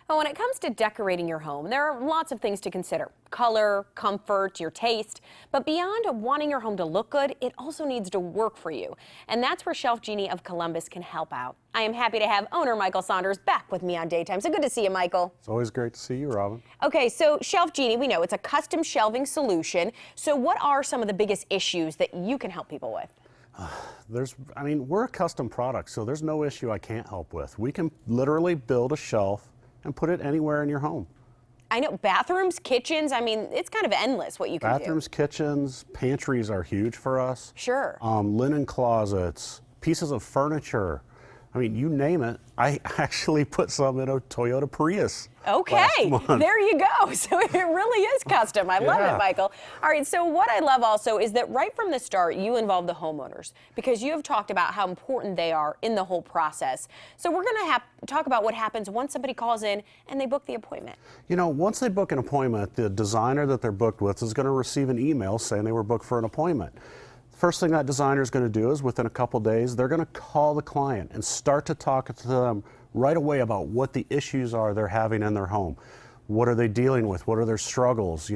Well, when it comes to decorating your home, there are lots of things to consider. Color, comfort, your taste. But beyond wanting your home to look good, it also needs to work for you. And that's where Shelf Genie of Columbus can help out. I am happy to have owner Michael Saunders back with me on Daytime. So good to see you, Michael. It's always great to see you, Robin. Okay, so Shelf Genie, we know it's a custom shelving solution. So what are some of the biggest issues that you can help people with? We're a custom product, so there's no issue I can't help with. We can literally build a shelf and put it anywhere in your home. I know bathrooms, kitchens, it's kind of endless what you can do. Bathrooms, kitchens, pantries are huge for us. Sure. Linen closets, pieces of furniture. You name it. I actually put some in a Toyota Prius. Okay, there you go. So it really is custom. I love it, Michael. All right, so what I love also is that right from the start, you involve the homeowners because you have talked about how important they are in the whole process. So we're going to talk about what happens once somebody calls in and they book the appointment. Once they book an appointment, the designer that they're booked with is going to receive an email saying they were booked for an appointment. First thing that designer is going to do is within a couple days, they're going to call the client and start to talk to them right away about what the issues are they're having in their home. What are they dealing with? What are their struggles?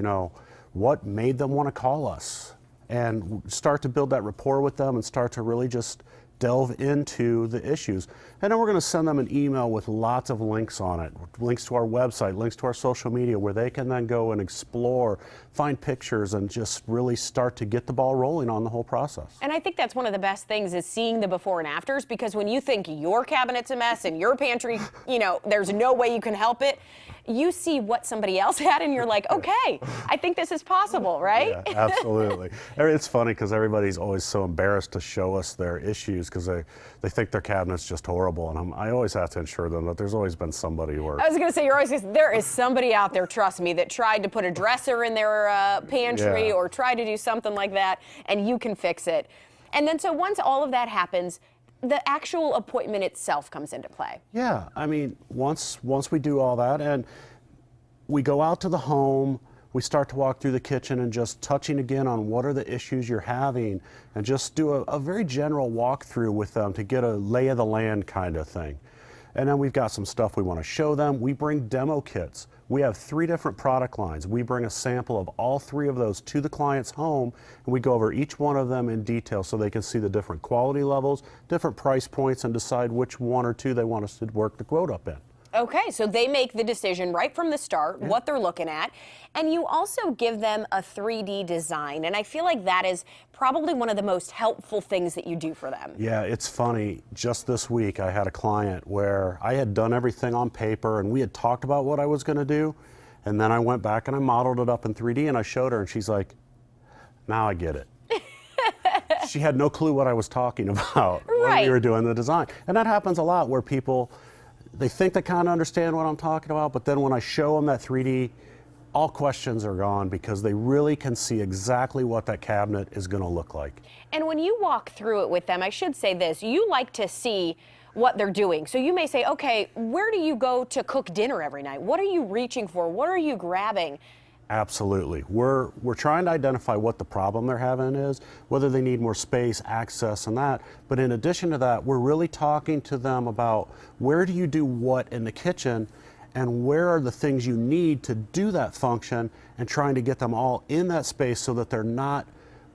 What made them want to call us? And start to build that rapport with them and start to really just delve into the issues. And then we're going to send them an email with lots of links on it, links to our website, links to our social media, where they can then go and explore, find pictures, and just really start to get the ball rolling on the whole process. And I think that's one of the best things is seeing the before and afters, because when you think your cabinet's a mess and your pantry, there's no way you can help it, you see what somebody else had and you're like, okay, I think this is possible, right? Yeah, absolutely. It's funny because everybody's always so embarrassed to show us their issues because they think their cabinet's just horrible, and I always have to assure them that there's always been somebody worse. I was going to say, there is somebody out there, trust me, that tried to put a dresser in their pantry or tried to do something like that, and you can fix it. And then so once all of that happens, the actual appointment itself comes into play. Yeah, once we do all that and we go out to the home, we start to walk through the kitchen and just touching again on what are the issues you're having and just do a very general walkthrough with them to get a lay of the land kind of thing. And then we've got some stuff we want to show them. We bring demo kits. We have 3 different product lines. We bring a sample of all 3 of those to the client's home, and we go over each one of them in detail so they can see the different quality levels, different price points, and decide which 1 or 2 they want us to work the quote up in. Okay, so they make the decision right from the start, what they're looking at, and you also give them a 3D design, and I feel like that is probably one of the most helpful things that you do for them. Yeah, it's funny. Just this week, I had a client where I had done everything on paper, and we had talked about what I was going to do, and then I went back and I modeled it up in 3D, and I showed her, and she's like, now I get it. She had no clue what I was talking about when we were doing the design. And that happens a lot where people, they think they kind of understand what I'm talking about, but then when I show them that 3D, all questions are gone because they really can see exactly what that cabinet is going to look like. And when you walk through it with them, I should say this, you like to see what they're doing. So you may say, okay, where do you go to cook dinner every night? What are you reaching for? What are you grabbing? Absolutely. We're trying to identify what the problem they're having is, whether they need more space, access, and that. But in addition to that, we're really talking to them about where do you do what in the kitchen and where are the things you need to do that function, and trying to get them all in that space so that they're not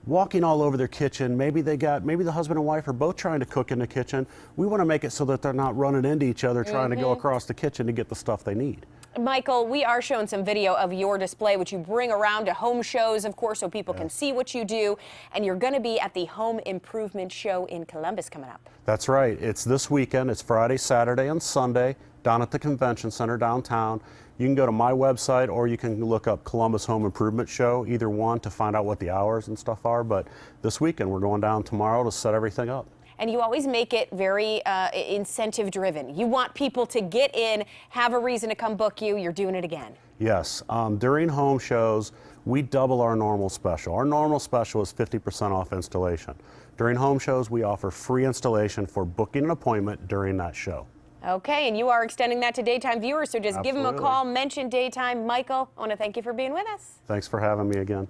walking all over their kitchen. Maybe the husband and wife are both trying to cook in the kitchen. We want to make it so that they're not running into each other trying to go across the kitchen to get the stuff they need. Michael, we are showing some video of your display, which you bring around to home shows, of course, so people can see what you do. And you're going to be at the Home Improvement Show in Columbus coming up. That's right. It's this weekend. It's Friday, Saturday, and Sunday down at the Convention Center downtown. You can go to my website or you can look up Columbus Home Improvement Show, either one, to find out what the hours and stuff are. But this weekend, we're going down tomorrow to set everything up. And you always make it very incentive driven. You want people to get in, have a reason to come book you. You're doing it again. Yes. During home shows, we double our normal special. Our normal special is 50% off installation. During home shows, we offer free installation for booking an appointment during that show. Okay, and you are extending that to daytime viewers, so just give them a call, mention daytime. Michael, I want to thank you for being with us. Thanks for having me again.